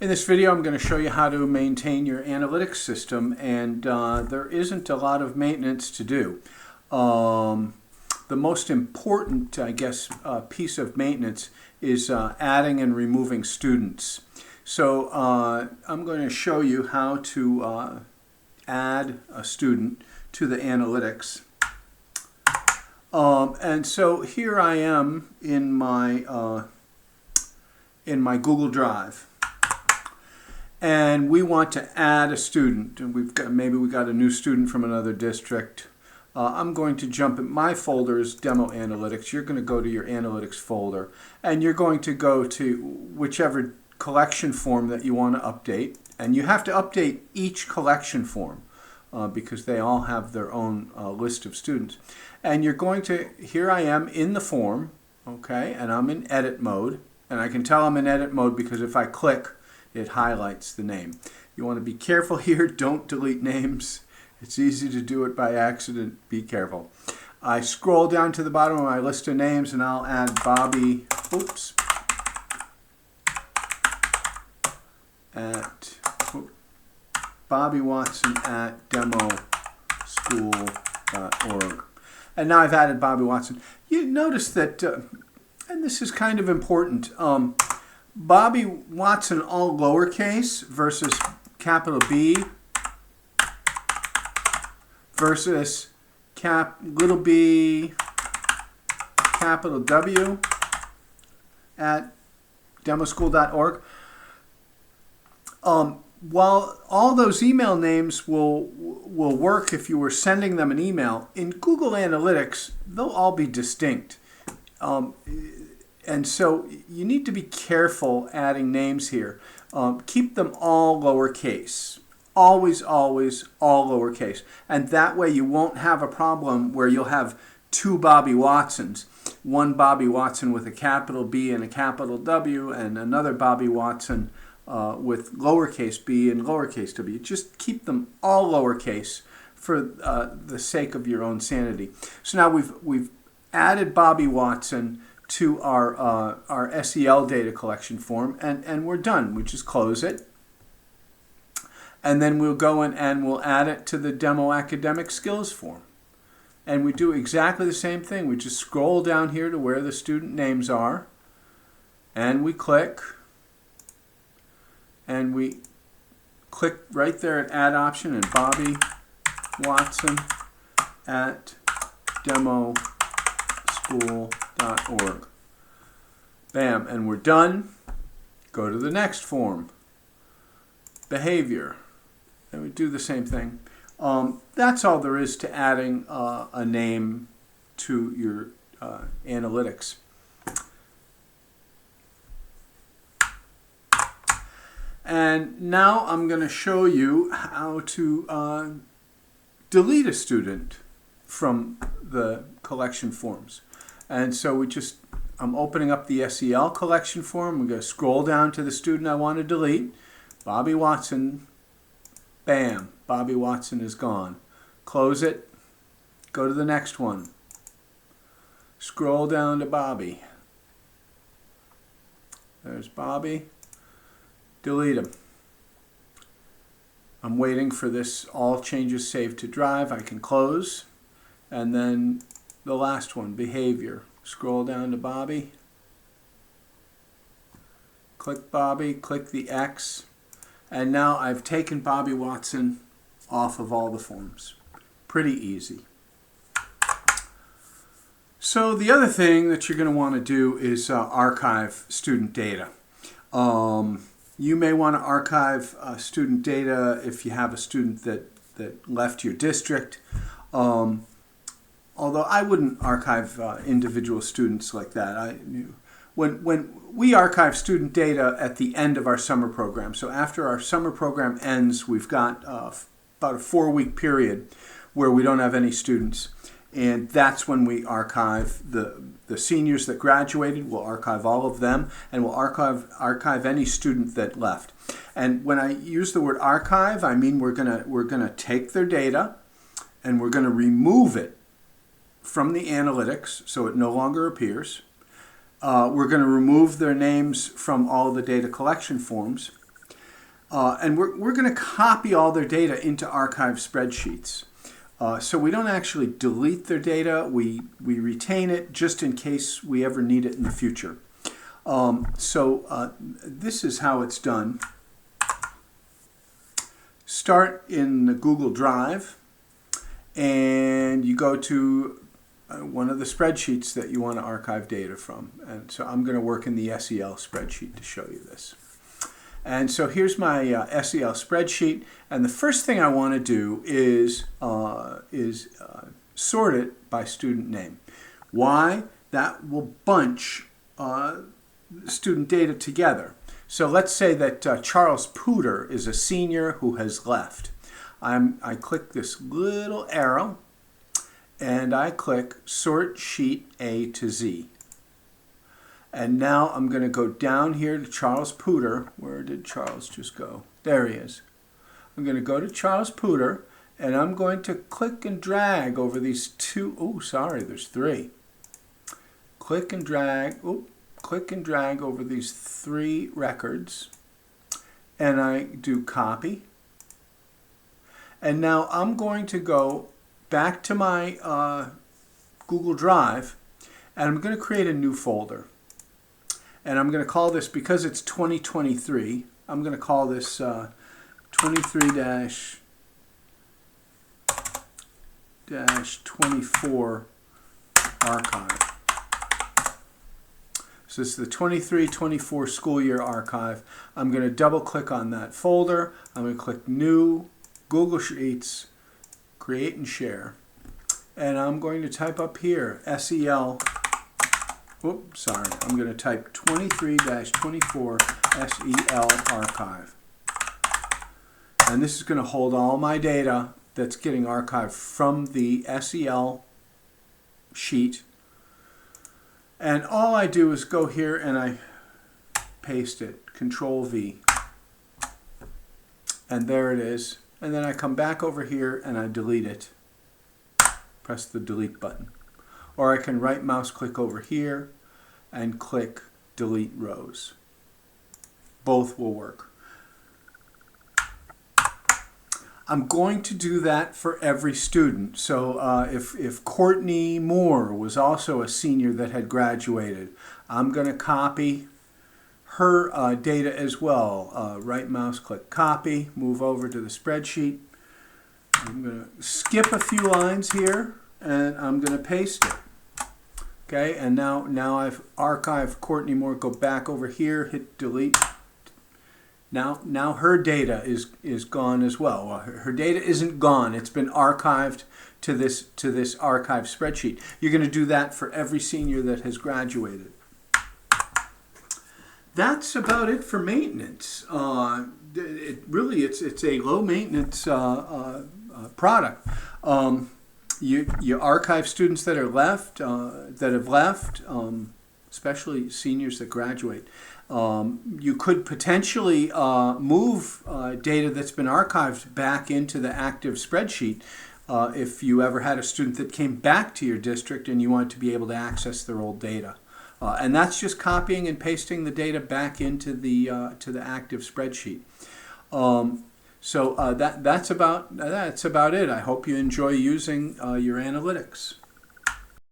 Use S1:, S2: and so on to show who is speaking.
S1: In this video, I'm going to show you how to maintain your analytics system, and there isn't a lot of maintenance to do. The most important, I guess, piece of maintenance is adding and removing students. So I'm going to show you how to add a student to the analytics. And so here I am in my Google Drive. And we want to add a student, and maybe we got a new student from another district. I'm going to jump in my folder is Demo Analytics. You're going to go to your Analytics folder, and you're going to go to whichever collection form that you want to update. And you have to update each collection form because they all have their own list of students. And you're going to, here I am in the form, okay, and I'm in edit mode. And I can tell I'm in edit mode because if I click, it highlights the name. You want to be careful here. Don't delete names. It's easy to do it by accident. Be careful. I scroll down to the bottom of my list of names and I'll add Bobby, Bobby Watson at demoschool.org. And now I've added Bobby Watson. You notice that, and this is kind of important, Bobby Watson all lowercase versus capital B versus little b capital W at demoschool.org. While all those email names will work if you were sending them an email, in Google Analytics, they'll all be distinct. And so you need to be careful adding names here. Keep them all lowercase. Always, always, all lowercase. And that way you won't have a problem where you'll have two Bobby Watsons. One Bobby Watson with a capital B and a capital W, and another Bobby Watson with lowercase b and lowercase w. Just keep them all lowercase for the sake of your own sanity. So now we've added Bobby Watson to our SEL data collection form, and we're done. We just close it. And then we'll go in and we'll add it to the Demo Academic Skills form. And we do exactly the same thing. We just scroll down here to where the student names are, and we click, and we click right there at Add option, and Bobby Watson at demoschool.org. Bam, and we're done. Go to the next form, behavior, and we do the same thing. That's all there is to adding a name to your analytics. And now I'm going to show you how to delete a student from the collection forms. And so I'm opening up the SEL collection form. We're going to scroll down to the student I want to delete. Bobby Watson. Bam. Bobby Watson is gone. Close it. Go to the next one. Scroll down to Bobby. There's Bobby. Delete him. I'm waiting for this all changes saved to drive. I can close. And then the last one, behavior. Scroll down to Bobby. Click Bobby, click the X. And now I've taken Bobby Watson off of all the forms. Pretty easy. So the other thing that you're going to want to do is archive student data. You may want to archive student data if you have a student that left your district. Although I wouldn't archive individual students like that. When we archive student data at the end of our summer program, so after our summer program ends, we've got about a 4-week period where we don't have any students. And that's when we archive the seniors that graduated. We'll archive all of them, and we'll archive any student that left. And when I use the word archive, I mean we're gonna take their data and we're gonna remove it from the analytics so it no longer appears. We're going to remove their names from all the data collection forms, And we're going to copy all their data into archive spreadsheets. So we don't actually delete their data. We retain it just in case we ever need it in the future. This is how it's done. Start in the Google Drive, and you go to one of the spreadsheets that you want to archive data from. And so I'm going to work in the SEL spreadsheet to show you this. And so here's my SEL spreadsheet, and the first thing I want to do is sort it by student name. Why? That will bunch student data together. So let's say that Charles Pooter is a senior who has left. I click this little arrow, and I click Sort Sheet A to Z. And now I'm going to go down here to Charles Pooter. Where did Charles just go? There he is. I'm going to go to Charles Pooter, and I'm going to click and drag over these two. Oh, sorry, there's three. Click and drag. Oh, click and drag over these three records, and I do copy. And now I'm going to go back to my Google Drive, and I'm going to create a new folder. And I'm going to call this, because it's 2023, I'm going to call this 23-24 archive. So this is the 23-24 school year archive. I'm going to double click on that folder. I'm going to click New, Google Sheets, Create and Share. And I'm going to type up here, SEL. Oops, sorry. I'm going to type 23-24 SEL archive. And this is going to hold all my data that's getting archived from the SEL sheet. And all I do is go here and I paste it, Control V. And there it is. And then I come back over here and I delete it. Press the delete button. Or I can right mouse click over here and click Delete Rows. Both will work. I'm going to do that for every student. So if Courtney Moore was also a senior that had graduated, I'm going to copy her data as well. Right mouse click Copy, move over to the spreadsheet. I'm going to skip a few lines here, and I'm going to paste it. Okay, and now I've archived Courtney Moore. Go back over here, hit delete. Now her data is gone as well. Well, her data isn't gone. It's been archived to this archive spreadsheet. You're going to do that for every senior that has graduated. That's about it for maintenance. It's a low maintenance product. You archive students that are left, especially seniors that graduate. You could potentially move data that's been archived back into the active spreadsheet if you ever had a student that came back to your district and you wanted to be able to access their old data. And that's just copying and pasting the data back into the active spreadsheet. That's about it. I hope you enjoy using your analytics.